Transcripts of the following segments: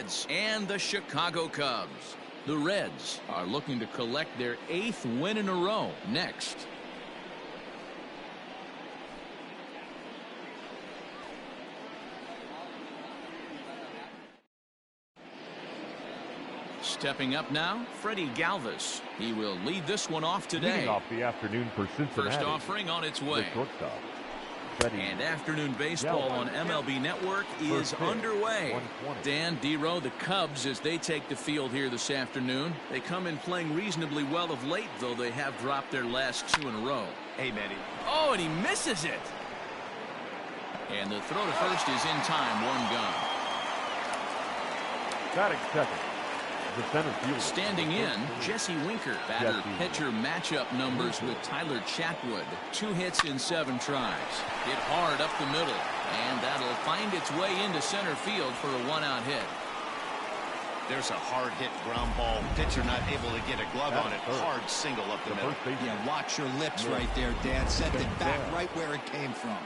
Reds and the Chicago Cubs. The Reds are looking to collect their 8th win in a row next. Stepping up now, Freddie Galvis. He will lead this one off today. Leading off the afternoon for Cincinnati. First offering on its way. And afternoon baseball on MLB Network is underway. Dan Dero, the Cubs, as they take the field here this afternoon. They come in playing reasonably well of late, though they have dropped their last 2 in a row. Hey, Manny. Oh, and he misses it. And the throw to first is in time, 1 gone. Batting second. Standing in, Jesse Winker. Batter-pitcher matchup numbers with Tyler Chatwood. 2 hits in 7 tries. Hit hard up the middle, and that'll find its way into center field for a 1-out hit. There's a hard-hit ground ball. Pitcher not able to get a glove on it. Hard single up the middle. Yeah, watch your lips right there, Dan. Sent it back right where it came from.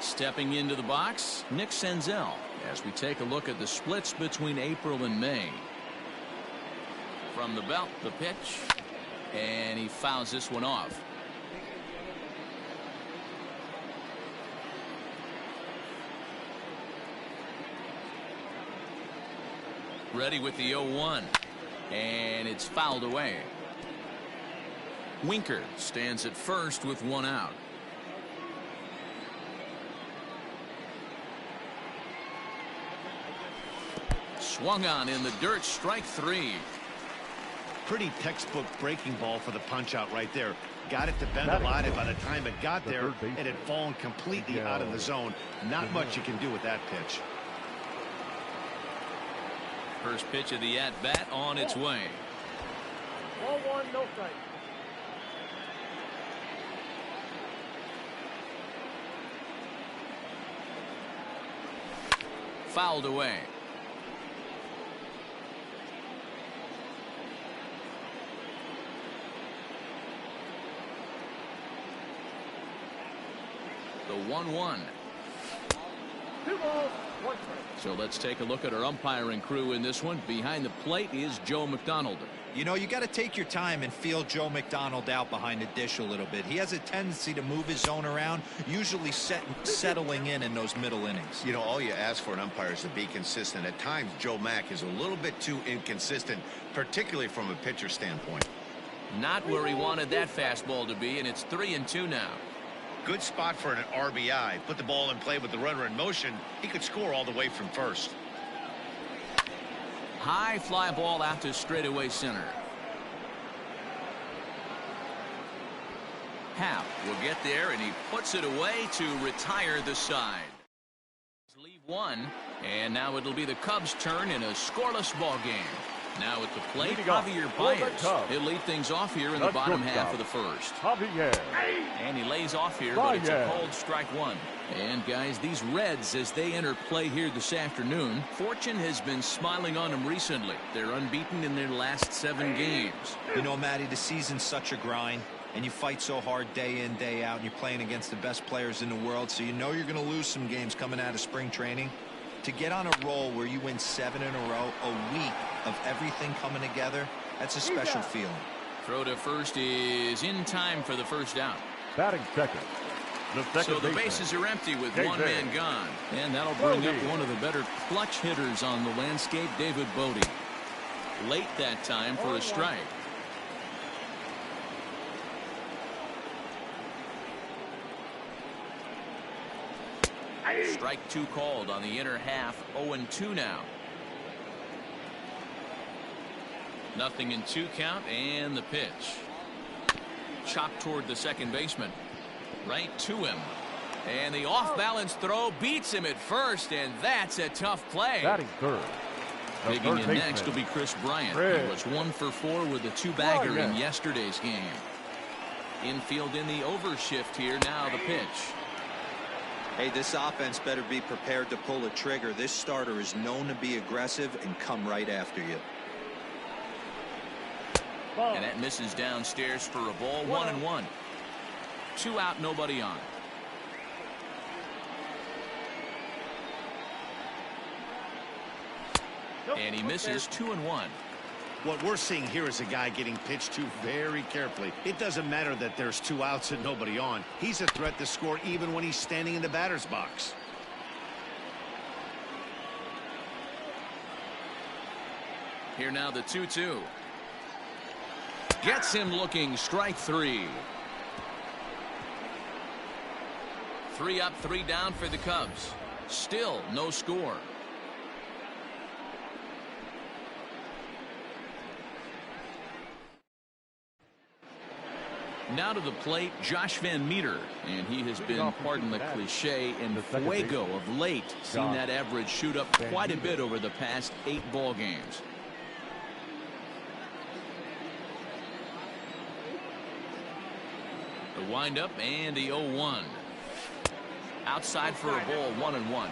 Stepping into the box, Nick Senzel, as we take a look at the splits between April and May. From the belt, the pitch, and he fouls this one off. Ready with the 0-1, and it's fouled away. Winker stands at first with 1 out. Swung on in the dirt, strike 3. Pretty textbook breaking ball for the punch out right there. Got it to bend a lot, and by the time it got there, it had fallen completely out of the zone. Not much you can do with that pitch. First pitch of the at-bat on its way. 1-1, no strike. Fouled away. The 1-1. 2 balls, 1 strike. So let's take a look at our umpiring crew in this one. Behind the plate is Joe McDonald. You know, you got to take your time and feel Joe McDonald out behind the dish a little bit. He has a tendency to move his zone around, usually settling in those middle innings. You know, all you ask for an umpire is to be consistent. At times, Joe Mack is a little bit too inconsistent, particularly from a pitcher standpoint. Not where he wanted that fastball to be, and it's 3-2 now. Good spot for an RBI. Put the ball in play with the runner in motion. He could score all the way from first. High fly ball out to straightaway center. Happ will get there, and he puts it away to retire the side. Leave 1, and now it'll be the Cubs' turn in a scoreless ball game. Now at the plate, Javier Baez. He'll lead things off here in the bottom half of the first. Javier. And he lays off here, but it's a cold strike 1. And guys, these Reds, as they enter play here this afternoon, fortune has been smiling on them recently. They're unbeaten in their last 7 games. You know, Matty, the season's such a grind, and you fight so hard day in, day out, and you're playing against the best players in the world, so you know you're going to lose some games coming out of spring training. To get on a roll where you win 7 in a row, a week of everything coming together, that's a special feeling. Throw to first is in time for the first out. Batting second. So the bases are empty with 1 man gone. And that'll bring up one of the better clutch hitters on the landscape, David Bodie. Late that time for a strike. Strike 2 called on the inner half. 0-2 now. Nothing in 2 count, and the pitch. Chopped toward the second baseman. Right to him. And the off-balance throw beats him at first, and that's a tough play. Batting third. Digging in next will be Chris Bryant. He was 1 for 4 with a 2-bagger in yesterday's game. Infield in the overshift here. Now the pitch. Hey, this offense better be prepared to pull a trigger. This starter is known to be aggressive and come right after you. And that misses downstairs for a ball. 1-1. 2 out, nobody on. And he misses 2-1. What we're seeing here is a guy getting pitched to very carefully. It doesn't matter that there's 2 outs and nobody on. He's a threat to score even when he's standing in the batter's box. Here now the 2-2. Gets him looking. Strike 3. 3 up, 3 down for the Cubs. Still no score. Now to the plate, Josh Van Meter, and he has been, pardon the cliche, in fuego of late. Seen that average shoot up quite a bit over the past 8 ball games. The windup and the 0-1. Outside for a ball, 1-1.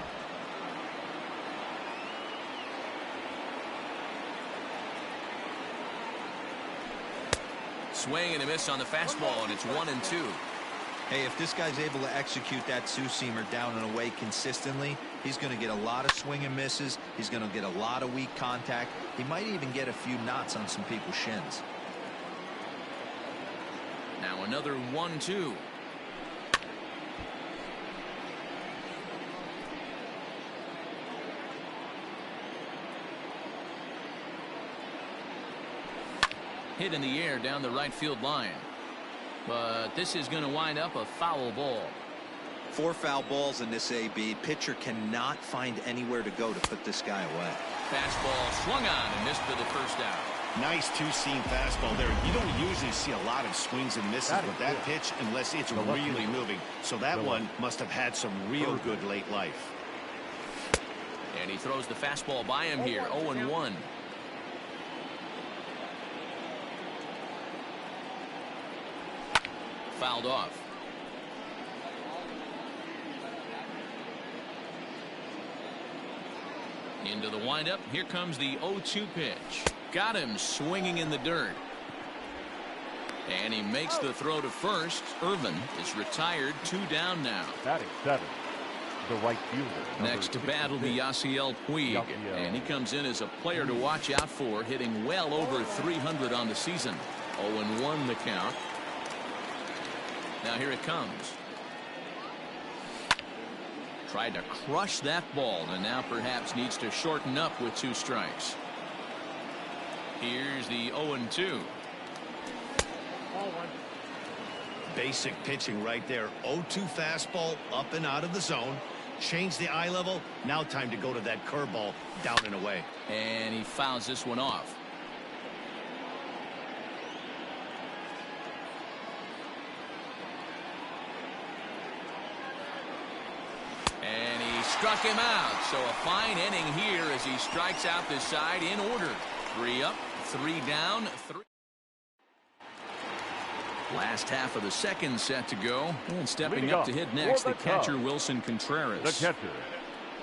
Swing and a miss on the fastball, and it's 1-2. Hey, if this guy's able to execute that two-seamer down and away consistently, he's going to get a lot of swing and misses. He's going to get a lot of weak contact. He might even get a few knots on some people's shins. Now another 1-2. Hit in the air down the right field line. But this is going to wind up a foul ball. 4 foul balls in this AB. Pitcher cannot find anywhere to go to put this guy away. Fastball swung on and missed for the first out. Nice two-seam fastball there. You don't usually see a lot of swings and misses with that pitch unless it's really moving. So that one must have had some real good late life. And he throws the fastball by him here. 0-1. Fouled off. Into the windup. Here comes the 0-2 pitch. Got him swinging in the dirt. And he makes the throw to first. Irvin is retired. 2 down now. Batting 7. The right fielder. Next to bat will be Yasiel Puig. And he comes in as a player to watch out for, hitting well over 300 on the season. 0-1 the count. Now here it comes. Tried to crush that ball, and now perhaps needs to shorten up with 2 strikes. Here's the 0-2. Basic pitching right there. 0-2 fastball up and out of the zone. Change the eye level. Now time to go to that curveball down and away. And he fouls this one off. And he struck him out. So a fine inning here as he strikes out this side in order. 3 up, 3 down, 3. Last half of the second set to go. And stepping up to hit next, the catcher, Wilson Contreras. The catcher,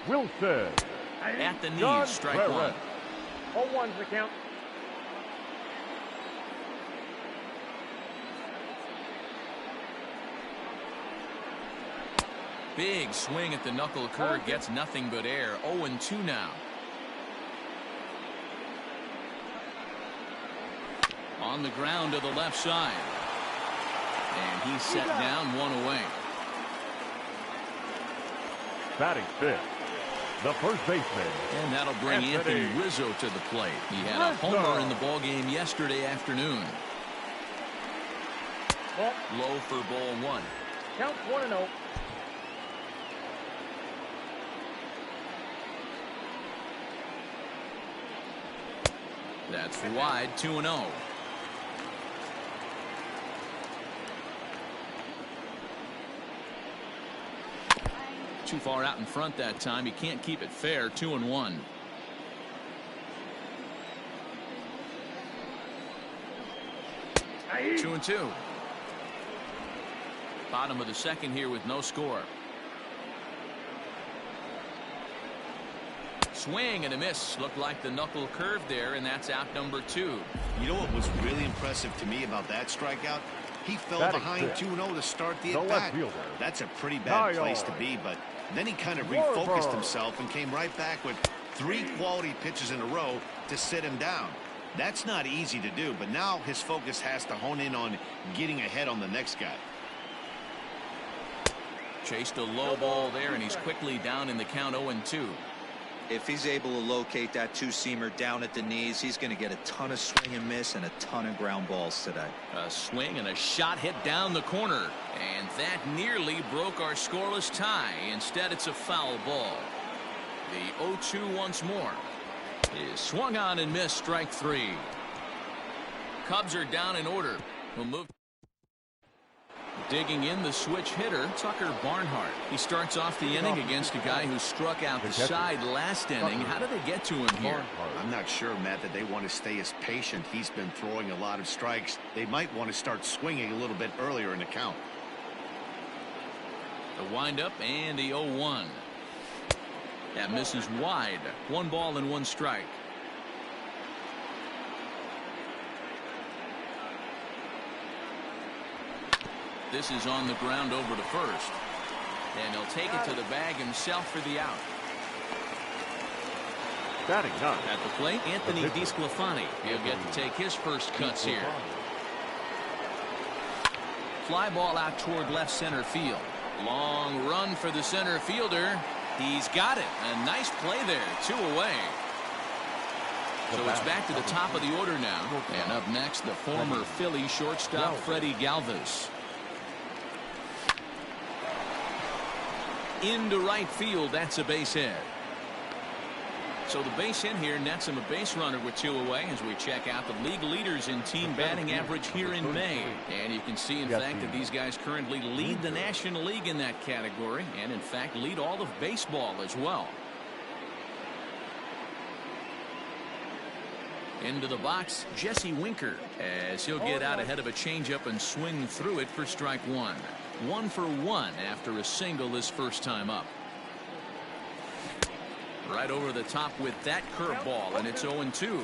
Wilson. At the knees, strike 1. 0-1's the count. Big swing at the knuckle curve, gets nothing but air. 0-2 now. On the ground to the left side. And he's set down, 1 away. Batting 5th, the first baseman. And that'll bring Anthony Rizzo to the plate. He had a homer in the ballgame yesterday afternoon. Low for ball 1. Count 1-0. That's wide, 2-0. Too far out in front that time. He can't keep it fair. 2-1. Aye. 2-2. Bottom of the second here with no score. Swing and a miss. Looked like the knuckle curve there, and that's out number 2. You know what was really impressive to me about that strikeout? He fell behind 2-0 to start the at-bat. That's a pretty bad place to be, but then he kind of refocused himself and came right back with 3 quality pitches in a row to sit him down. That's not easy to do, but now his focus has to hone in on getting ahead on the next guy. Chased a low ball there, and he's quickly down in the count 0-2. If he's able to locate that two-seamer down at the knees, he's going to get a ton of swing and miss and a ton of ground balls today. A swing and a shot hit down the corner, and that nearly broke our scoreless tie. Instead, it's a foul ball. The 0-2 once more is swung on and missed. Strike 3. Cubs are down in order. We'll move. Digging in the switch hitter, Tucker Barnhart. He starts off the inning against a guy who struck out the side last inning. How did they get to him here? I'm not sure, Matt, that they want to stay as patient. He's been throwing a lot of strikes. They might want to start swinging a little bit earlier in the count. The windup and the 0-1. That misses wide. 1 ball and 1 strike. This is on the ground over to first. And he'll take it to the bag himself for the out. Batting 9. At the plate, Anthony DeSclafani. He'll get to take his first cuts here. Fly ball out toward left center field. Long run for the center fielder. He's got it. A nice play there. 2 away. So it's back to the top of the order now. And up next, the former Philly shortstop Freddie Galvis. Into right field. That's a base hit. So the base hit here nets him a base runner with 2 away as we check out the league leaders in team batting average here in May. And you can see, in fact, that these guys currently lead the National League in that category and, in fact, lead all of baseball as well. Into the box, Jesse Winker, as he'll get out ahead of a changeup and swing through it for strike 1. 1 for 1 after a single his first time up. Right over the top with that curveball, and it's 0-2.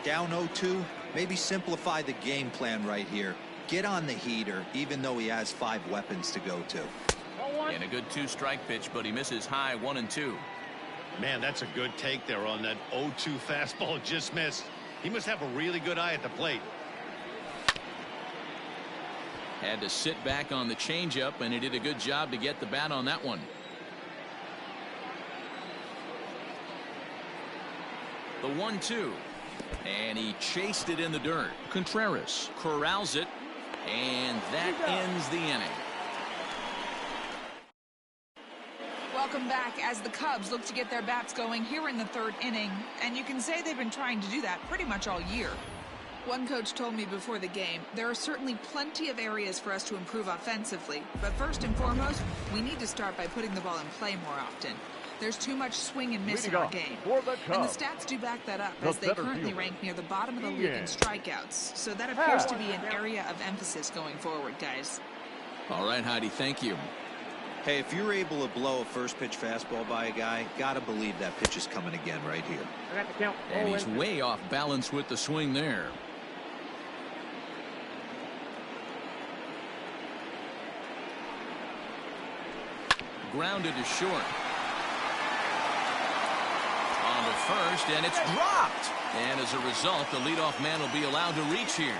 Down 0-2, maybe simplify the game plan right here. Get on the heater, even though he has 5 weapons to go to. And a good 2-strike pitch, but he misses high. 1-2. Man, that's a good take there on that 0-2 fastball. Just missed. He must have a really good eye at the plate. Had to sit back on the changeup, and he did a good job to get the bat on that one. The 1-2. And he chased it in the dirt. Contreras corrals it, and that ends the inning. Welcome back as the Cubs look to get their bats going here in the 3rd inning. And you can say they've been trying to do that pretty much all year. One coach told me before the game, there are certainly plenty of areas for us to improve offensively. But first and foremost, we need to start by putting the ball in play more often. There's too much swing and miss in our game. And the stats do back that up, as they currently rank near the bottom of the league in strikeouts. So that appears to be an area of emphasis going forward, guys. All right, Heidi, thank you. Hey, if you're able to blow a first pitch fastball by a guy, gotta believe that pitch is coming again right here. I got the count. And he's way off balance with the swing there. Grounded to short. On to first, and it's dropped. And as a result, the leadoff man will be allowed to reach here.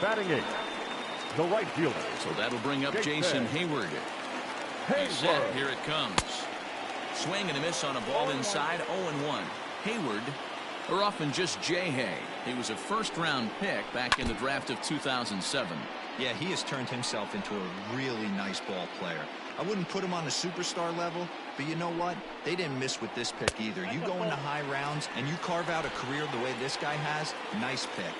Batting 8. The right fielder. So that'll bring up Jason Hayward. Set, here it comes. Swing and a miss on a ball inside. 0-1. Hayward, or often just J-Hay. He was a first-round pick back in the draft of 2007. Yeah, he has turned himself into a really nice ball player. I wouldn't put him on a superstar level, but you know what? They didn't miss with this pick either. You go into high rounds and you carve out a career the way this guy has, nice pick.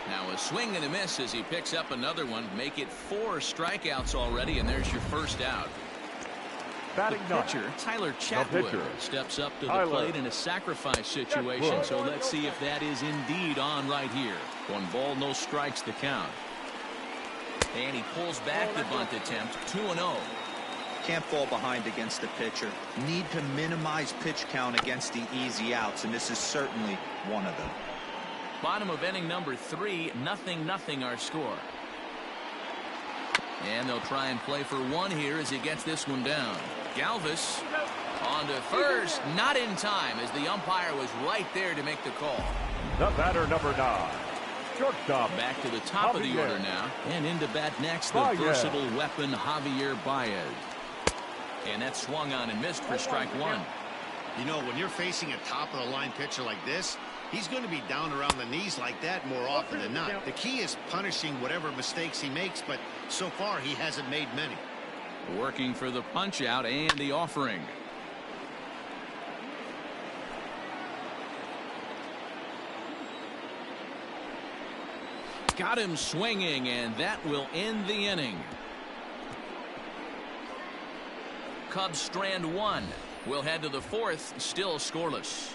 Now a swing and a miss as he picks up another one. Make it 4 strikeouts already, and there's your first out. Batting the pitcher, Tyler Chatwood, steps up to the plate in a sacrifice situation. So let's see if that is indeed on right here. 1 ball, no strikes to count. And he pulls back the bunt attempt. 2-0. Can't fall behind against the pitcher. Need to minimize pitch count against the easy outs, and this is certainly one of them. Bottom of inning number 3, 0-0 our score. And they'll try and play for one here as he gets this one down. Galvis on to first, not in time as the umpire was right there to make the call. The batter, number 9. Shortstop. Back to the top of the order now. And into bat next, the versatile weapon, Javier Baez. And that swung on and missed for strike 1. You know, when you're facing a top-of-the-line pitcher like this, he's going to be down around the knees like that more often than not. The key is punishing whatever mistakes he makes, but so far he hasn't made many. Working for the punch-out and the offering. Got him swinging, and that will end the inning. Cubs strand 1. We'll head to the 4th, still scoreless.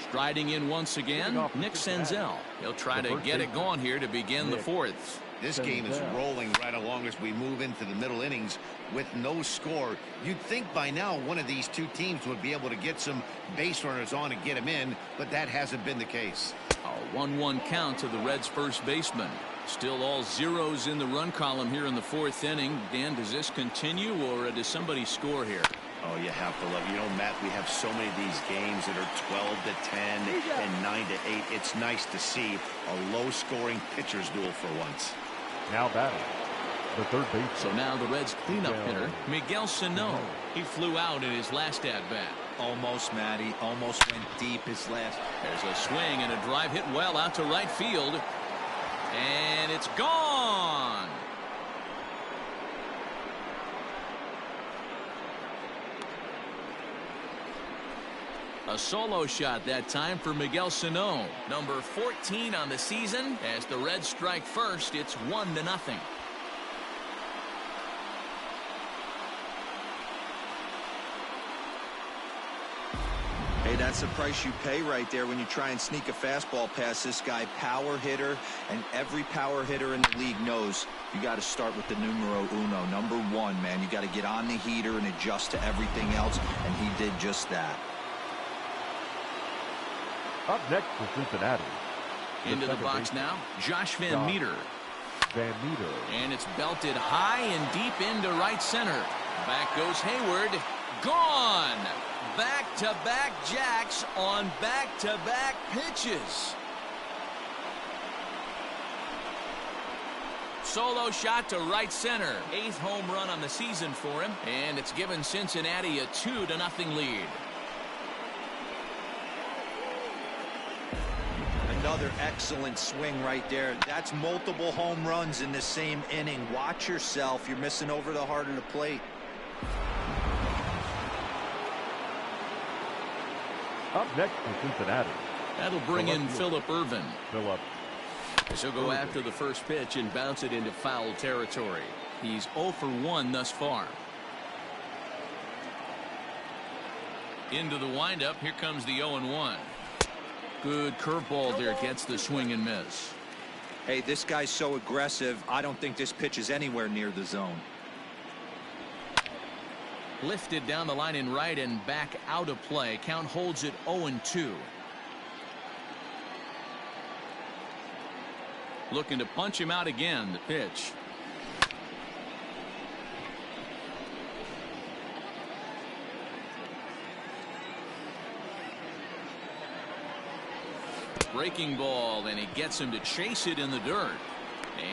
Striding in once again, Nick Senzel. He'll try to get it going here to begin the 4th. This game is rolling right along as we move into the middle innings with no score. You'd think by now one of these two teams would be able to get some base runners on and get them in, but that hasn't been the case. A 1-1 count to the Reds' first baseman. Still all zeros in the run column here in the 4th inning. Dan, does this continue or does somebody score here? Oh, you have to love it. You know, Matt, we have so many of these games that are 12-10 and 9-8. It's nice to see a low-scoring pitcher's duel for once. Now batting, the third base. So now the Reds' cleanup hitter, Miguel Sano. He flew out in his last at-bat. Almost, Matty. Almost went deep his last. There's a swing and a drive hit well out to right field. And it's gone. A solo shot that time for Miguel Sano. Number 14 on the season. As the Reds strike first, it's 1-0. Hey, that's the price you pay right there when you try and sneak a fastball past this guy. Power hitter, and every power hitter in the league knows you got to start with the numero uno, number 1, man. You got to get on the heater and adjust to everything else, and he did just that. Up next for Cincinnati. Into the box now, Josh Van Meter. And it's belted high and deep into right center. Back goes Hayward. Gone. Back-to-back jacks on back-to-back pitches. Solo shot to right center. 8th home run on the season for him. And it's given Cincinnati a 2-0 lead. Another excellent swing right there. That's multiple home runs in the same inning. Watch yourself. You're missing over the heart of the plate. Up next for Cincinnati. That'll bring in Phillip Ervin. He'll go after the first pitch and bounce it into foul territory. He's 0 for 1 thus far. Into the windup. Here comes the 0-1. Good curveball there, gets the swing and miss. Hey, this guy's so aggressive. I don't think this pitch is anywhere near the zone. Lifted down the line in right and back out of play. Count holds it 0-2. Looking to punch him out again. The pitch. Breaking ball, and he gets him to chase it in the dirt.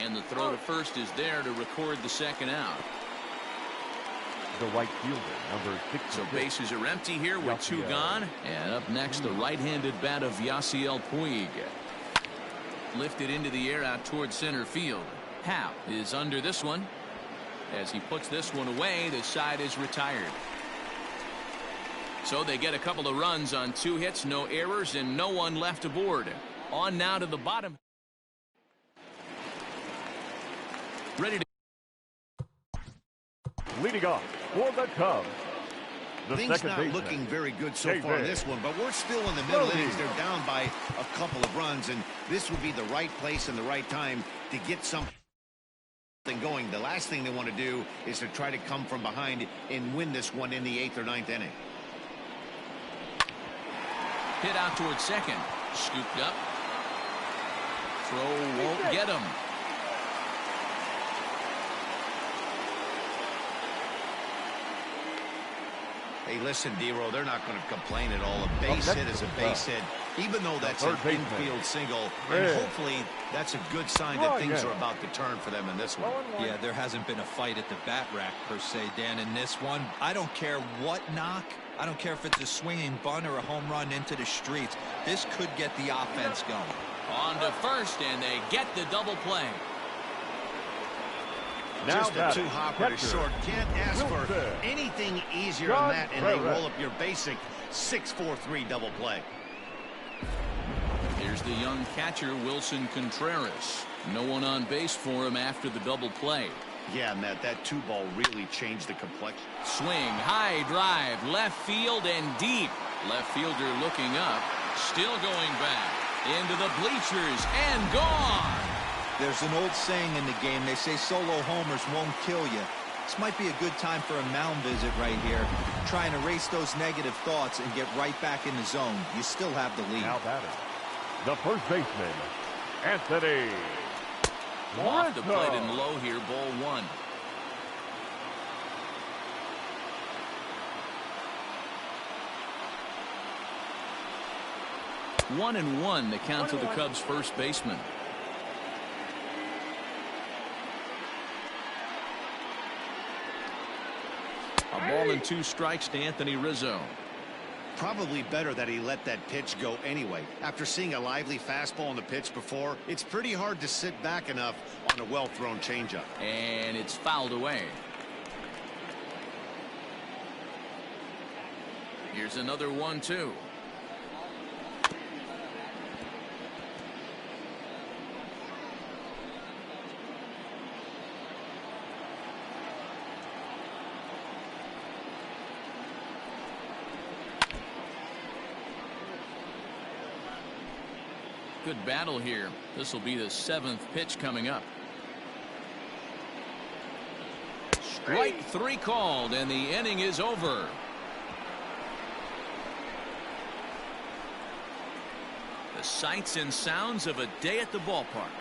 And the throw to first is there to record the second out. The right fielder, number 6. So bases are empty here with 2 gone. And up next, the right-handed bat of Yasiel Puig. Lifted into the air out towards center field. Happ is under this one. As he puts this one away, the side is retired. So they get a couple of runs on 2 hits, no errors, and no one left aboard. On now to the bottom. Ready to. Leading off for the Cubs. Things not looking very good so far in this one, but we're still in the middle innings. They're down by a couple of runs, and this would be the right place and the right time to get some. Going. The last thing they want to do is to try to come from behind and win this one in the 8th or 9th inning. Hit out towards second. Scooped up. Throw won't get him. Hey, listen, D-Row, they're not going to complain at all. A base hit is a base hit, even though that's an infield single. And hopefully that's a good sign that things are about to turn for them in this one. Yeah, there hasn't been a fight at the bat rack, per se, Dan, in this one. I don't care what knock. I don't care if it's a swinging bunt or a home run into the streets. This could get the offense going. On to first, and they get the double play. Just a two-hopper to short. Can't ask for anything easier than that, and they roll up your basic 6-4-3 double play. Here's the young catcher, Wilson Contreras. No one on base for him after the double play. Yeah, Matt, that 2-ball really changed the complexion. Swing, high drive, left field and deep. Left fielder looking up, still going back into the bleachers and gone. There's an old saying in the game. They say solo homers won't kill you. This might be a good time for a mound visit right here. Try and erase those negative thoughts and get right back in the zone. You still have the lead. Now batting, the first baseman, Anthony. Off the plate and low here, ball one. One and one, the count to the Cubs' first baseman. A ball and 2 strikes to Anthony Rizzo. Probably better that he let that pitch go anyway. After seeing a lively fastball on the pitch before, it's pretty hard to sit back enough on a well-thrown changeup. And it's fouled away. Here's another 1-2. Good battle here. This will be the 7th pitch coming up. Strike 3 called, and the inning is over. The sights and sounds of a day at the ballpark.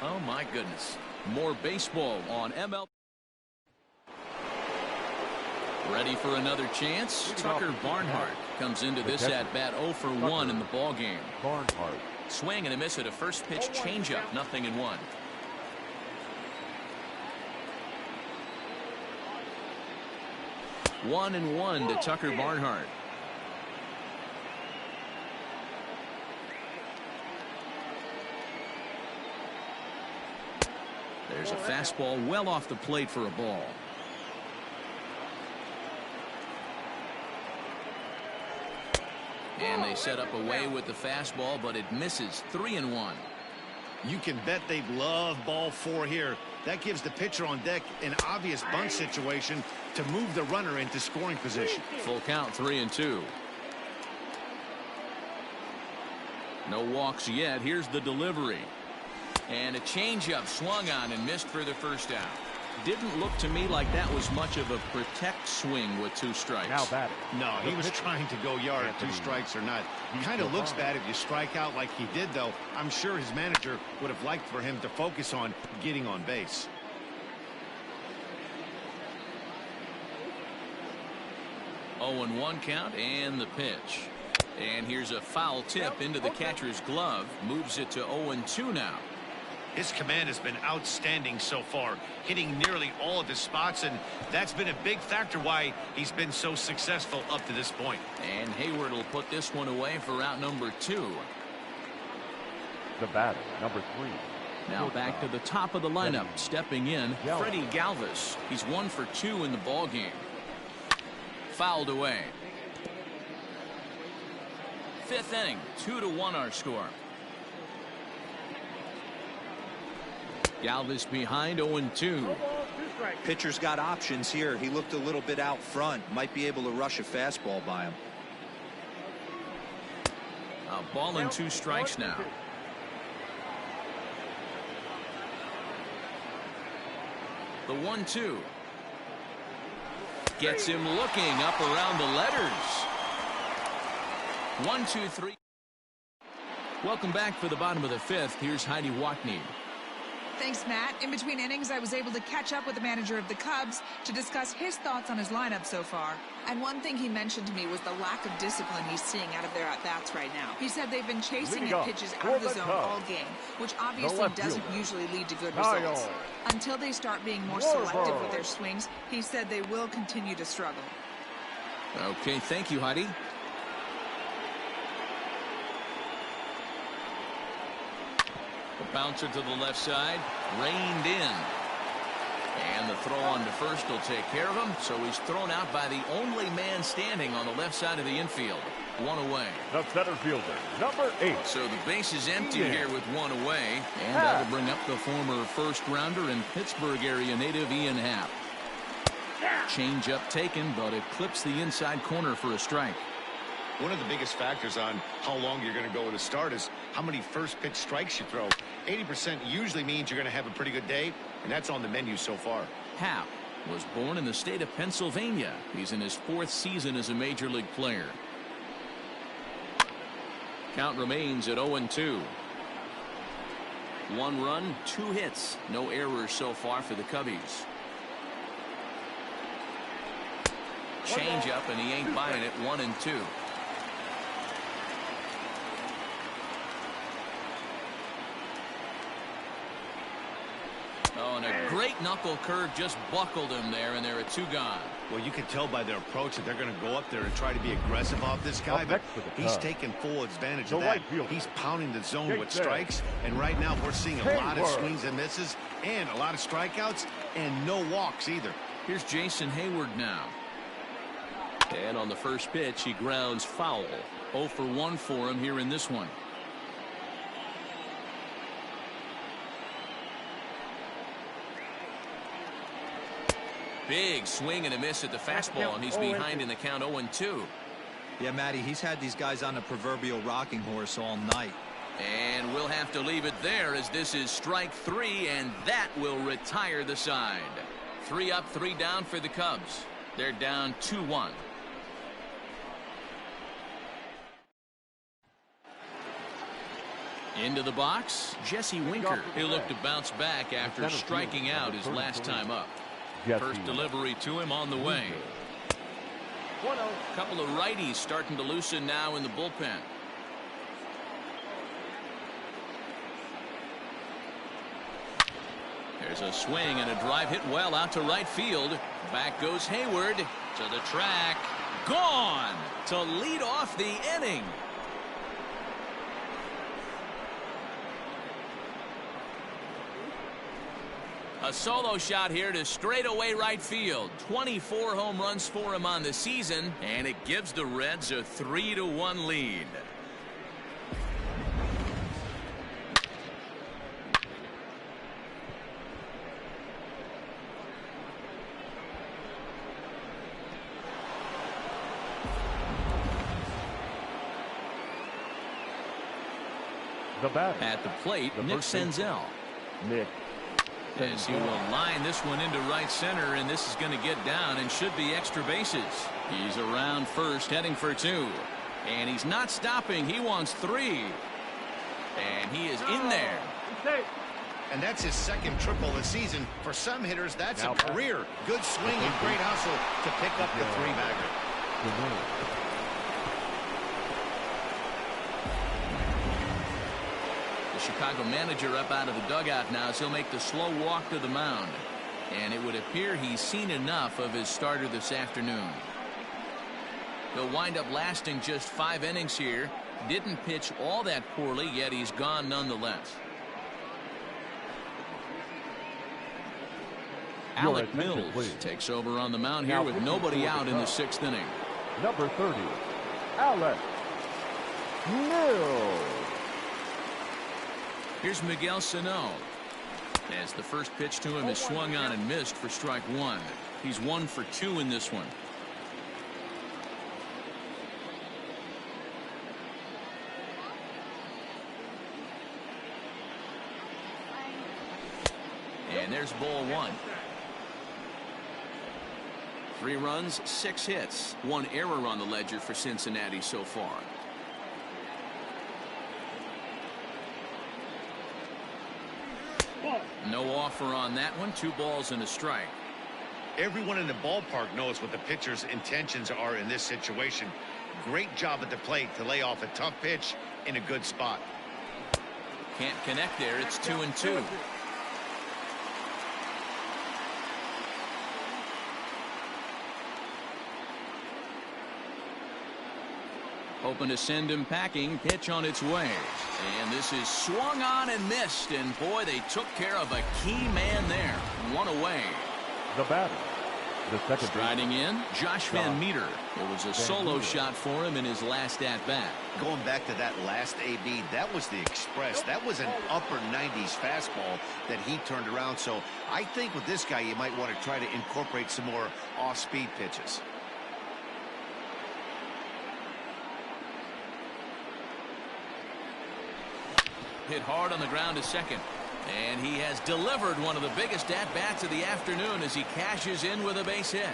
Oh my goodness. More baseball on MLB. Ready for another chance? Tucker Barnhart comes into this at bat 0 for 1 in the ball game. Barnhart. Swing and a miss at a first pitch changeup, 0-1. One and one to Tucker Barnhart. There's a fastball well off the plate for a ball. And they set up away with the fastball, but it misses. 3-1. You can bet they love ball 4 here. That gives the pitcher on deck an obvious bunt situation to move the runner into scoring position. Full count, 3-2. No walks yet. Here's the delivery. And a changeup swung on and missed for the first out. Didn't look to me like that was much of a protect swing with 2 strikes. Now batting. No, he was trying to go yard, 2 strikes or not. Kind of looks bad if you strike out like he did, though. I'm sure his manager would have liked for him to focus on getting on base. Oh, and 1 count and the pitch. And here's a foul tip into the catcher's glove. Moves it to 0-2 now. His command has been outstanding so far, hitting nearly all of his spots, and that's been a big factor why he's been so successful up to this point. And Hayward will put this one away for out number 2. The batter, number 3. Now back to the top of the lineup. Stepping in, Freddie Galvis. He's 1 for 2 in the ball game. Fouled away. 5th inning, 2-1 our score. Galvis behind, 0-2. Pitcher's got options here. He looked a little bit out front. Might be able to rush a fastball by him. A ball and 2 strikes now. The 1-2. Gets him looking up around the letters. 1-2-3. Welcome back for the bottom of the fifth. Here's Heidi Watney. Thanks, Matt. In between innings, I was able to catch up with the manager of the Cubs to discuss his thoughts on his lineup so far. And one thing he mentioned to me was the lack of discipline he's seeing out of their at-bats right now. He said they've been chasing at pitches out of the zone all game, which obviously doesn't usually lead to good results. Until they start being more selective with their swings, he said they will continue to struggle. Okay, thank you, Heidi. The bouncer to the left side, reined in. And the throw on to first will take care of him, so he's thrown out by the only man standing on the left side of the infield. One away. The center fielder, number 8. So the base is empty here with one away, and that'll bring up the former first-rounder and Pittsburgh area native Ian Happ. Change up taken, but it clips the inside corner for a strike. One of the biggest factors on how long you're going to go with a start is how many first pitch strikes you throw. 80% usually means you're going to have a pretty good day, and that's on the menu so far. Happ was born in the state of Pennsylvania. He's in his 4th season as a major league player. Count remains at 0-2. 1 run, 2 hits. No errors so far for the Cubbies. Change up, and he ain't buying it. 1-2. Oh, and a great knuckle curve just buckled him there, and there are 2 gone. Well, you can tell by their approach that they're going to go up there and try to be aggressive off this guy, but he's taking full advantage of that. He's pounding the zone with strikes, and right now we're seeing a lot of swings and misses and a lot of strikeouts and no walks either. Here's Jason Hayward now. And on the first pitch, he grounds foul. 0 for 1 for him here in this one. Big swing and a miss at the fastball, and he's behind in the count 0-2. Yeah, Matty, he's had these guys on a proverbial rocking horse all night. And we'll have to leave it there as this is strike 3, and that will retire the side. 3 up, 3 down for the Cubs. They're down 2-1. Into the box, Jesse Winker. He'll look to bounce back after striking out his last time up. First delivery to him on the way. A couple of righties starting to loosen now in the bullpen. There's a swing and a drive hit well out to right field. Back goes Hayward to the track. Gone to lead off the inning. A solo shot here to straightaway right field. 24 home runs for him on the season, and it gives the Reds a 3-1 lead. The bat at the plate, Nick Senzel. Nick. As he will line this one into right center, and this is going to get down and should be extra bases. He's around first, heading for 2. And he's not stopping. He wants 3. And he is in there. And that's his second triple this season. For some hitters, that's a career. Good swing and great hustle to pick up the 3-bagger. Chicago manager up out of the dugout now as he'll make the slow walk to the mound. And it would appear he's seen enough of his starter this afternoon. He'll wind up lasting just 5 innings here. Didn't pitch all that poorly, yet he's gone nonetheless. Alec Mills takes over on the mound here with nobody out in the 6th inning. Number 30, Alec Mills. Here's Miguel Sano. As the first pitch to him is swung on and missed for strike 1. He's 1 for 2 in this one. And there's ball 1. 3 runs, 6 hits, 1 error on the ledger for Cincinnati so far. No offer on that one. 2 balls and a strike. Everyone in the ballpark knows what the pitcher's intentions are in this situation. Great job at the plate to lay off a tough pitch in a good spot. Can't connect there. It's 2-2. Hoping to send him packing. Pitch on its way. And this is swung on and missed. And boy, they took care of a key man there. 1 away. The batter, the second. Striding in, Josh Van Meter. It was a solo shot for him in his last at-bat. Going back to that last AB, that was the express. That was an upper 90s fastball that he turned around. So I think with this guy, you might want to try to incorporate some more off-speed pitches. Hit hard on the ground to second. And he has delivered one of the biggest at-bats of the afternoon as he cashes in with a base hit.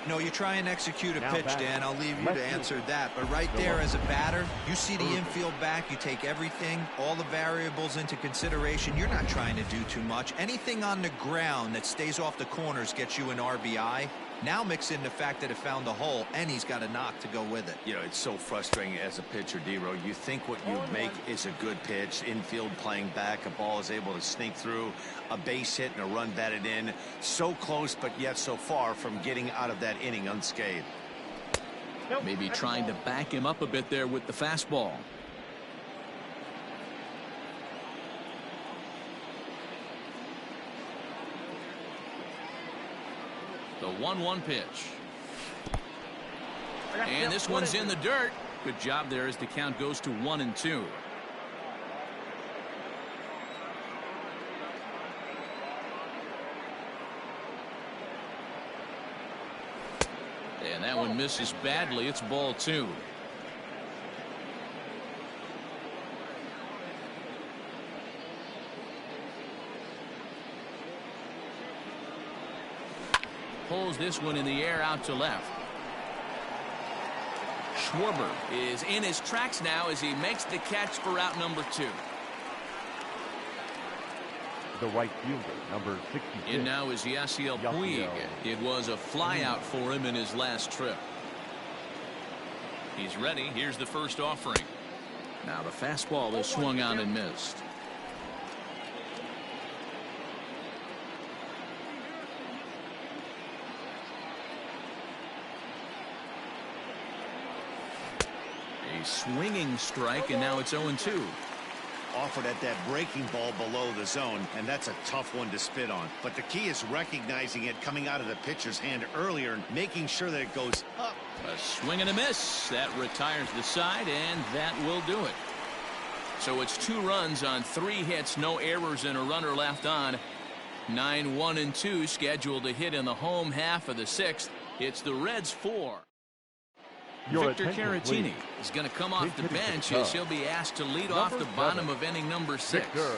No, you try and execute a pitch, Dan. I'll leave you to answer that. But right there as a batter, you see the infield back. You take everything, all the variables into consideration. You're not trying to do too much. Anything on the ground that stays off the corners gets you an RBI. Now mix in the fact that it found the hole, and he's got a knock to go with it. You know, it's so frustrating as a pitcher, D-Row. You think what you make is a good pitch. Infield playing back. A ball is able to sneak through. A base hit and a run batted in. So close, but yet so far from getting out of that inning unscathed. Maybe trying to back him up a bit there with the fastball. The 1-1 pitch. And this one's in the dirt. Good job there as the count goes to 1-2. And that one misses badly. It's ball 2. Pulls this one in the air out to left. Schwarber is in his tracks now as he makes the catch for out number 2. The right fielder, number 66. In now is Yasiel Puig. It was a flyout for him in his last trip. He's ready. Here's the first offering. Now the fastball is swung on and missed. A swinging strike, and now it's 0-2. Offered at that breaking ball below the zone, and that's a tough one to spit on. But the key is recognizing it coming out of the pitcher's hand earlier and making sure that it goes up. A swing and a miss. That retires the side, and that will do it. So it's 2 runs on 3 hits, no errors, and a runner left on. 9-1-2 scheduled to hit in the home half of the 6th. It's the Reds 4. Victor Caratini is going to come off the bench as he'll be asked to lead off the bottom of inning number 6. Victor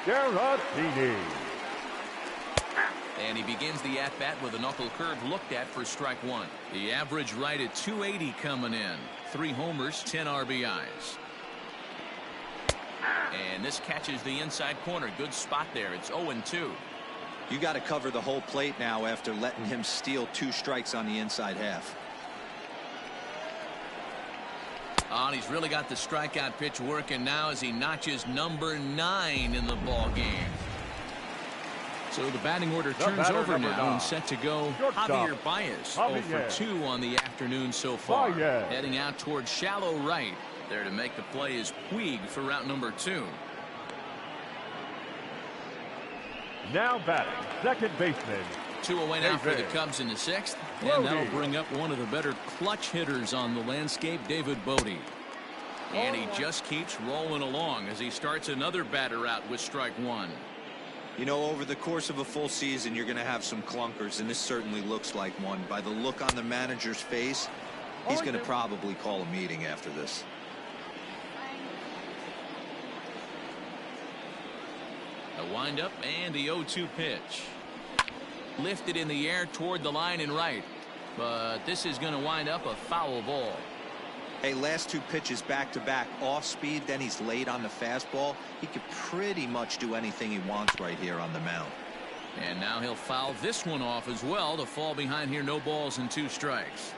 Caratini. And he begins the at-bat with a knuckle curve looked at for strike 1. The average right at 280 coming in. 3 homers, 10 RBIs. And this catches the inside corner. Good spot there. It's 0-2. You got to cover the whole plate now after letting him steal 2 strikes on the inside half. Oh, and he's really got the strikeout pitch working now as he notches number 9 in the ball game. So the batting order turns over now and set to go Javier Baez. 0 for 2 on the afternoon so far. Heading out towards shallow right. There to make the play is Puig for route number 2. Now batting, second baseman. 2 away now for the Cubs in the 6th. And that'll bring up one of the better clutch hitters on the landscape, David Bodie. And he just keeps rolling along as he starts another batter out with strike 1. You know, over the course of a full season, you're going to have some clunkers, and this certainly looks like one. By the look on the manager's face, he's going to probably call a meeting after this. A windup and the 0-2 pitch. Lifted in the air toward the line and right. but this is going to wind up a foul ball. Hey, last two pitches back-to-back off speed, then he's late on the fastball. He could pretty much do anything he wants right here on the mound. And now he'll foul this one off as well to fall behind here. No balls and 2 strikes.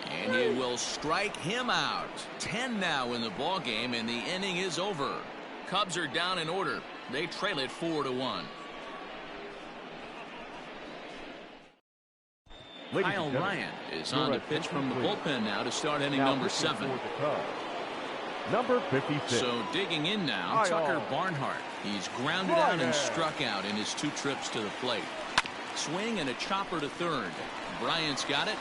And he will strike him out. 10 now in the ball game, and the inning is over. Cubs are down in order. They trail it 4-1. Kyle Ryan is on the pitch from the bullpen now to start inning number 7. Number 56. So digging in now, Tucker Barnhart. He's grounded out and struck out in his 2 trips to the plate. Swing and a chopper to third. Bryant's got it.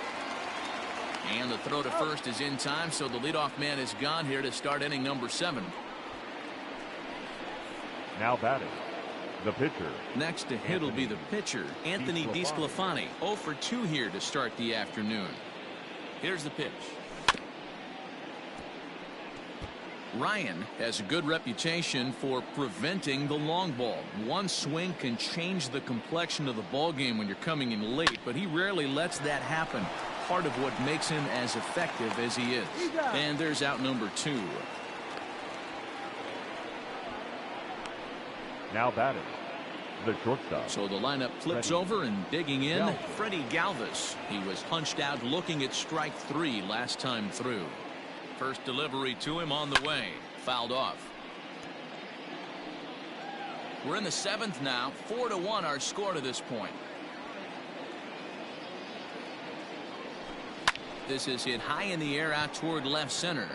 And the throw to first is in time, so the leadoff man is gone here to start inning number 7. Now batting, the pitcher. Next to hit will be the pitcher, Anthony DeSclafani. 0 for 2 here to start the afternoon. Here's the pitch. Ryan has a good reputation for preventing the long ball. One swing can change the complexion of the ball game when you're coming in late, but he rarely lets that happen. Part of what makes him as effective as he is. And there's out number 2. Now batting, the shortstop. So the lineup flips over, and digging in, Freddie Galvis. He was punched out looking at strike 3 last time through. First delivery to him on the way. Fouled off. We're in the 7th now. 4-1 our score to this point. This is hit high in the air out toward left center.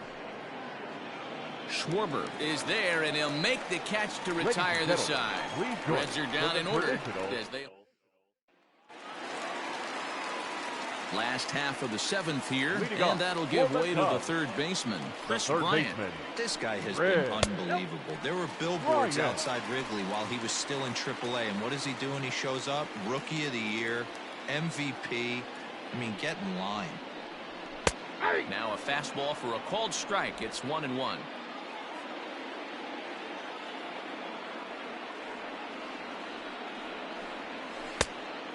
Schwarber is there, and he'll make the catch to retire the side. Reds are down in order as they last half of the 7th here, and that'll give way to the third baseman, Chris Bryant. This guy has been unbelievable. There were billboards outside Wrigley while he was still in AAA, and what is he doing? He shows up, Rookie of the Year, MVP. I mean, get in line. Now a fastball for a called strike. It's 1-1.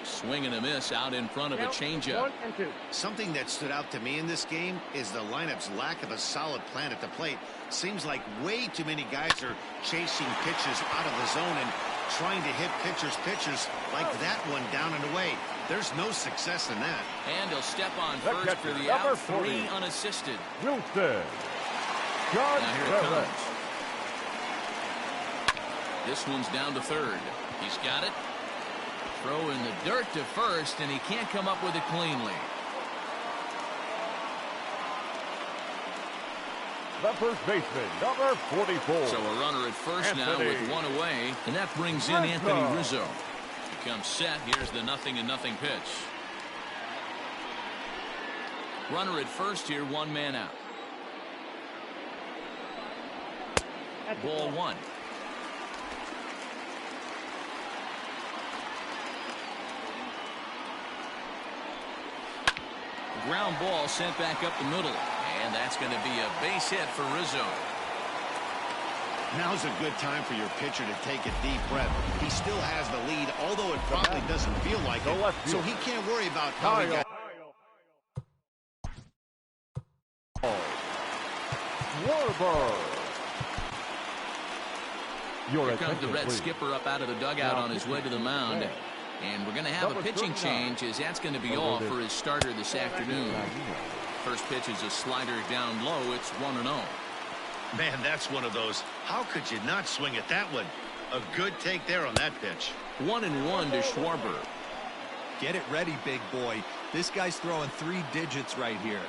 Swing and a miss out in front of a changeup. Something that stood out to me in this game is the lineup's lack of a solid plan at the plate. Seems like way too many guys are chasing pitches out of the zone and trying to hit pitchers like that one down and away. There's no success in that. And he'll step on first for the out. 3 unassisted. Wilson. Now here it comes. This one's down to third. He's got it. Throw in the dirt to first, and he can't come up with it cleanly. The first baseman, number 44. So a runner at first now with 1 away, and that brings in Anthony Rizzo. He comes set. Here's the 0-0 pitch. Runner at first here, 1 man out. Ball 1. Ground ball sent back up the middle, and that's going to be a base hit for Rizzo. Now's a good time for your pitcher to take a deep breath. He still has the lead, although it probably doesn't feel like it, so he can't worry about how he got. Here comes the Red skipper up out of the dugout on his way to the mound. And we're going to have a pitching change, as that's going to be all for his starter this afternoon. First pitch is a slider down low. It's 1-0. Man, that's one of those. How could you not swing at that one? A good take there on that pitch. 1-1 to Schwarber. Get it ready, big boy. This guy's throwing 3 digits right here.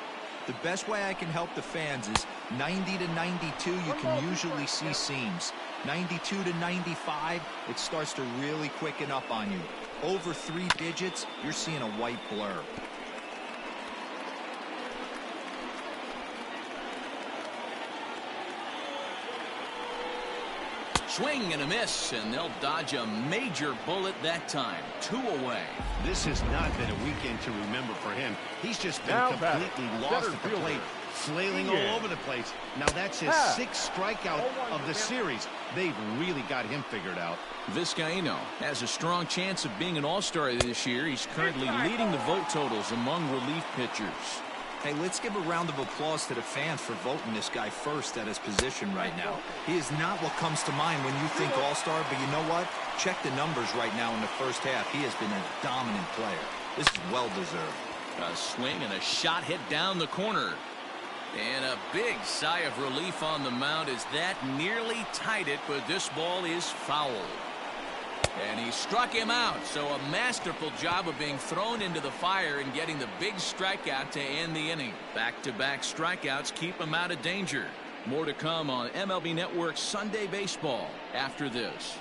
The best way I can help the fans is 90 to 92. You can usually see seams. 92 to 95, it starts to really quicken up on you. Over 3 digits, you're seeing a white blur. Swing and a miss, and they'll dodge a major bullet that time. 2 away. This has not been a weekend to remember for him. He's just been completely lost at the plate. flailing all over the place. Now that's his 6th strikeout of the series. They've really got him figured out. Vizcaíno has a strong chance of being an all-star this year. He's currently leading the vote totals among relief pitchers. Hey, let's give a round of applause to the fans for voting this guy first at his position right now. He is not what comes to mind when you think all-star, but you know what? Check the numbers right now in the first half. He has been a dominant player. This is well-deserved. A swing and a shot hit down the corner. And a big sigh of relief on the mound as that nearly tied it, but this ball is foul. And he struck him out, so a masterful job of being thrown into the fire and getting the big strikeout to end the inning. Back-to-back strikeouts keep him out of danger. More to come on MLB Network's Sunday Baseball after this.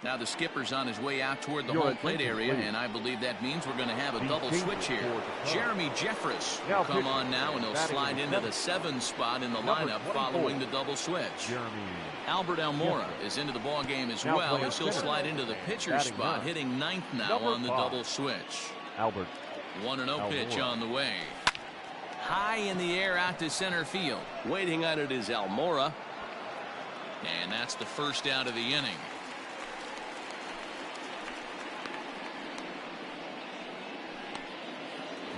Now the skipper's on his way out toward the home plate area, and I believe that means we're going to have a double switch here. Jeremy Jeffress will come on now, and he'll slide into the 7 spot in the lineup following the double switch. Albert Almora is into the ball game as well, as he'll slide into the pitcher spot, hitting 9th now on the double switch. 1-0 pitch on the way. High in the air out to center field. Waiting on it is Almora. And that's the first out of the inning.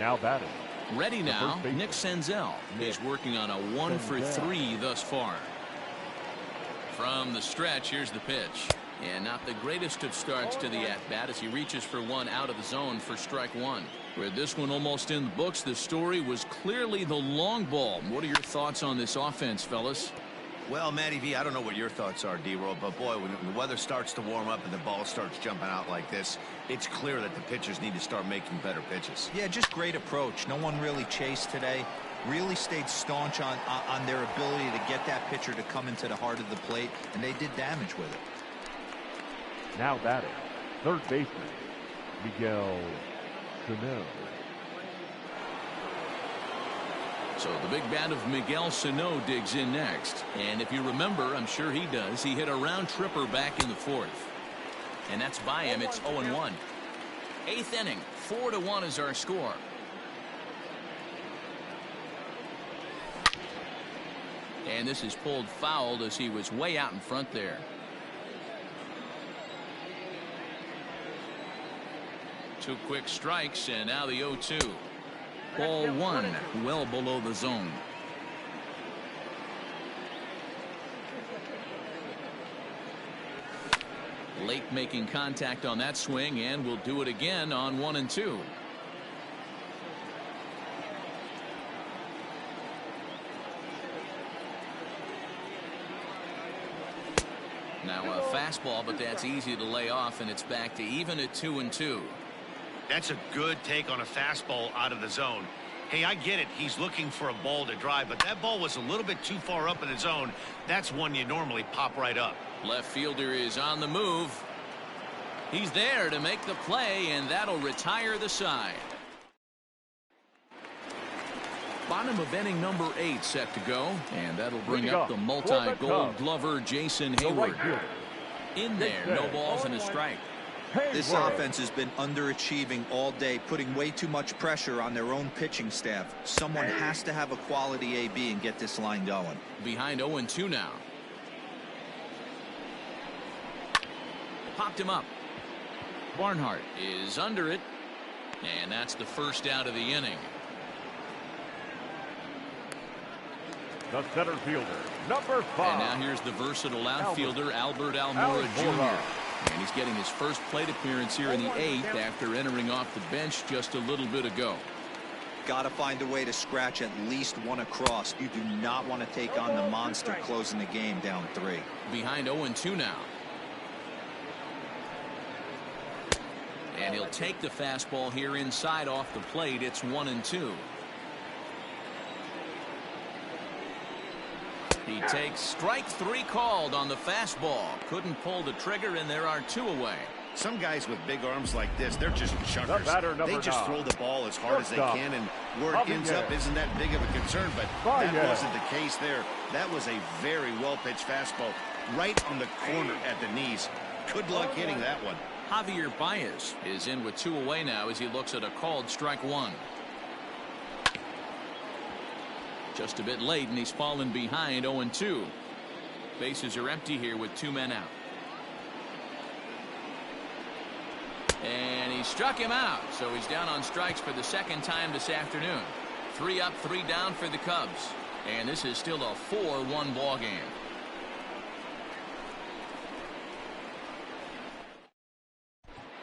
Now batting. Ready now, Nick Senzel. He's working on a 1-for-3 thus far. From the stretch, here's the pitch. And not the greatest of starts to the at-bat as he reaches for one out of the zone for strike 1. With this one almost in the books, the story was clearly the long ball. What are your thoughts on this offense, fellas? Well, Matty V, I don't know what your thoughts are, D-Roll, but boy, when the weather starts to warm up and the ball starts jumping out like this, it's clear that the pitchers need to start making better pitches. Yeah, just great approach. No one really chased today. Really stayed staunch on their ability to get that pitcher to come into the heart of the plate, and they did damage with it. Now batting. Third baseman, Miguel Sano. So the big bat of Miguel Sano digs in next. And if you remember, I'm sure he does, he hit a round tripper back in the 4th. And that's by him. It's 0-1. 8th inning, 4-1 is our score. And this is pulled foul as he was way out in front there. Two quick strikes, and now the 0-2. Ball 1, well below the zone. Late making contact on that swing, and will do it again on 1 and 2. Now a fastball, but that's easy to lay off, and it's back to even at 2 and 2. That's a good take on a fastball out of the zone. Hey, I get it. He's looking for a ball to drive, but that ball was a little bit too far up in the zone. That's one you normally pop right up. Left fielder is on the move. He's there to make the play, and that'll retire the side. Bottom of inning number 8 set to go, and that'll bring up the multi-gold glover Jason Hayward. In there, no balls and a strike. This offense has been underachieving all day, putting way too much pressure on their own pitching staff. Someone has to have a quality AB and get this line going. Behind 0-2 now. Popped him up. Barnhart is under it, and that's the first out of the inning. The center fielder, number 5. And now here's the versatile outfielder, Albert Almora Jr. And he's getting his first plate appearance here in the 8th after entering off the bench just a little bit ago. Got to find a way to scratch at least one across. You do not want to take on the monster closing the game down 3. Behind 0-2 now. And he'll take the fastball here inside off the plate. It's 1-2. He takes strike 3 called on the fastball. Couldn't pull the trigger, and there are 2 away. Some guys with big arms like this, they're just chuckers. They just throw the ball as hard as they can, and where it ends up isn't that big of a concern, but that wasn't the case there. That was a very well-pitched fastball right on the corner at the knees. Good luck hitting that one. Javier Baez is in with 2 away now as he looks at a called strike 1. Just a bit late, and he's fallen behind 0-2. Bases are empty here with 2 men out. And he struck him out, so he's down on strikes for the 2nd time this afternoon. 3 up, 3 down for the Cubs. And this is still a 4-1 ball game.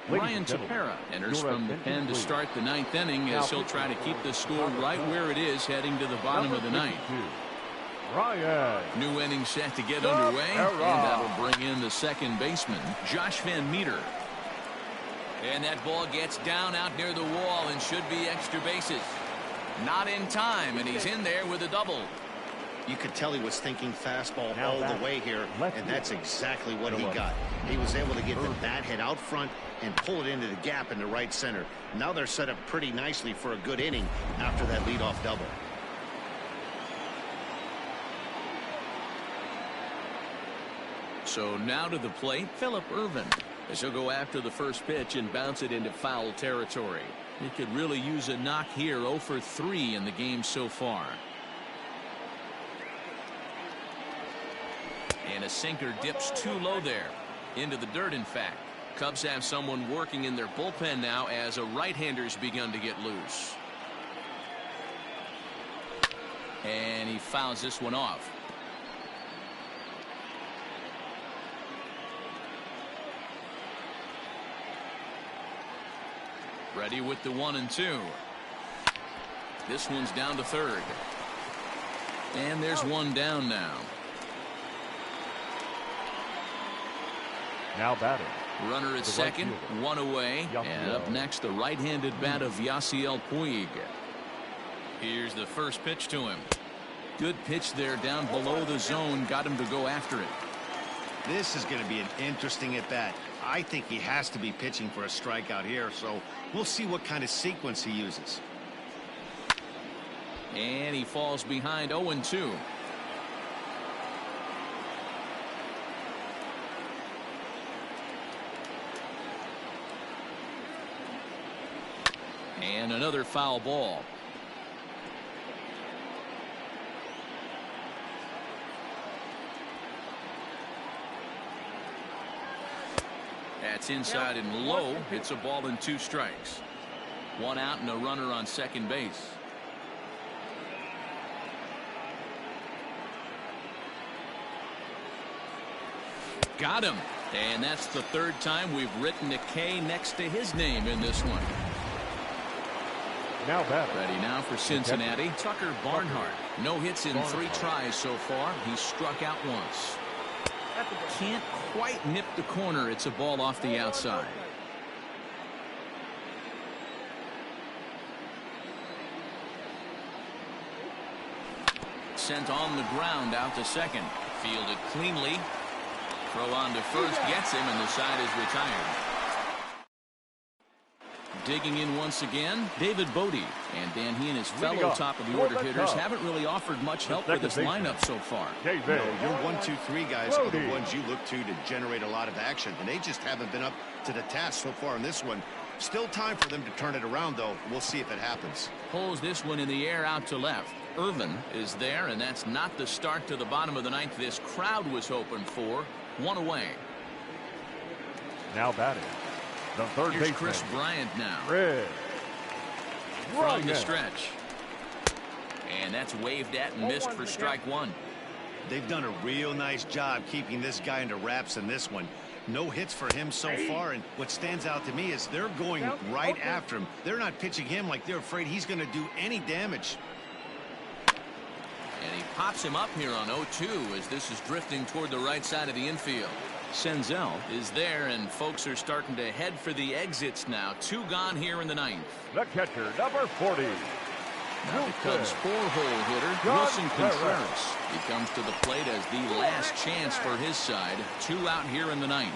Ryan Tepera enters from the pen to start the 9th inning as he'll try to keep the score right where it is heading to the bottom of the 9th. Ryan. New inning set to get underway, and that'll bring in the 2nd baseman, Josh Van Meter. And that ball gets down out near the wall and should be extra bases. Not in time, and he's in there with a double. You could tell he was thinking fastball all the way here, and that's exactly what he got. He was able to get the bat head out front and pull it into the gap in the right center. Now they're set up pretty nicely for a good inning after that leadoff double. So now to the plate, Phillip Ervin, as he'll go after the first pitch and bounce it into foul territory. He could really use a knock here. 0 for 3 in the game so far. And a sinker dips too low there. Into the dirt, in fact. Cubs have someone working in their bullpen now as a right-hander's begun to get loose. And he fouls this one off. Ready with the 1-2. This one's down to 3rd. And there's one down now. Now batting. Runner at 2nd, 1 away. And up next, the right-handed bat of Yasiel Puig. Here's the first pitch to him. Good pitch there down below the zone. Got him to go after it. This is going to be an interesting at-bat. I think he has to be pitching for a strikeout here, so we'll see what kind of sequence he uses. And he falls behind 0-2. And another foul ball. That's inside and low. It's a ball and 2 strikes. 1 out and a runner on second base. Got him. And that's the 3rd time we've written a K next to his name in this one. Now batting. Ready now for Cincinnati, Tucker Barnhart. No hits in 3 tries so far. He's struck out once. Can't quite nip the corner. It's a ball off the outside. Sent on the ground out to 2nd. Fielded cleanly. Throw on to first gets him, and the side is retired. Digging in once again, David Bodie. And Dan, he and his fellow top-of-the-order hitters haven't really offered much help for this lineup so far. No, your 1, 2, 3 guys are the ones you look to generate a lot of action, and they just haven't been up to the task so far in this one. Still time for them to turn it around, though. We'll see if it happens. Pulls this one in the air out to left. Irvin is there, and that's not the start to the bottom of the 9th this crowd was hoping for. 1 away. Now batting. The 3rd baseman. Chris Bryant now. From the stretch. And that's waved at and missed for strike 1. They've done a real nice job keeping this guy into wraps in this one. No hits for him so far, and what stands out to me is they're going right after him. They're not pitching him like they're afraid he's going to do any damage. And he pops him up here on 0-2 as this is drifting toward the right side of the infield. Senzel is there, and folks are starting to head for the exits now. 2 gone here in the 9th. The catcher, number 40. Now the Cubs 4-hole hitter, Wilson Contreras. He comes to the plate as the last chance for his side. 2 out here in the 9th.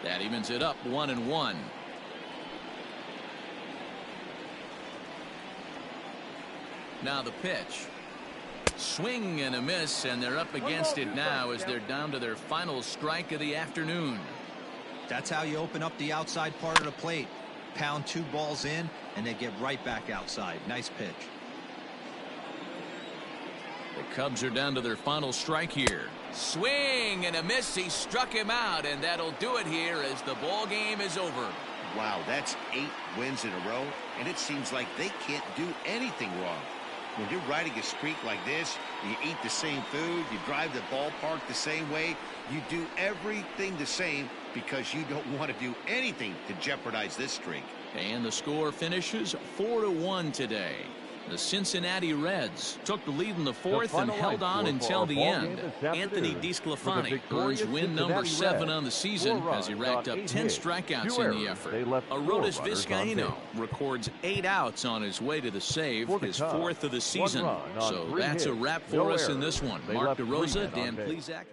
That evens it up 1-1. Now the pitch. Swing and a miss, and they're up against it now as they're down to their final strike of the afternoon. That's how you open up the outside part of the plate. Pound 2 balls in, and they get right back outside. Nice pitch. The Cubs are down to their final strike here. Swing and a miss. He struck him out, and that'll do it here as the ball game is over. Wow, that's 8 wins in a row, and it seems like they can't do anything wrong. When you're riding a streak like this, you eat the same food, you drive the ballpark the same way, you do everything the same because you don't want to do anything to jeopardize this streak. And the score finishes 4-1 today. The Cincinnati Reds took the lead in the fourth and held on until the end. Anthony DeSclafani earns win number 7 on the season as he racked up 10 strikeouts in the effort. Arodys Vizcaíno records 8 outs on his way to the save, his 4th of the season. So that's a wrap for us in this one. Mark DeRosa, Dan Plesac.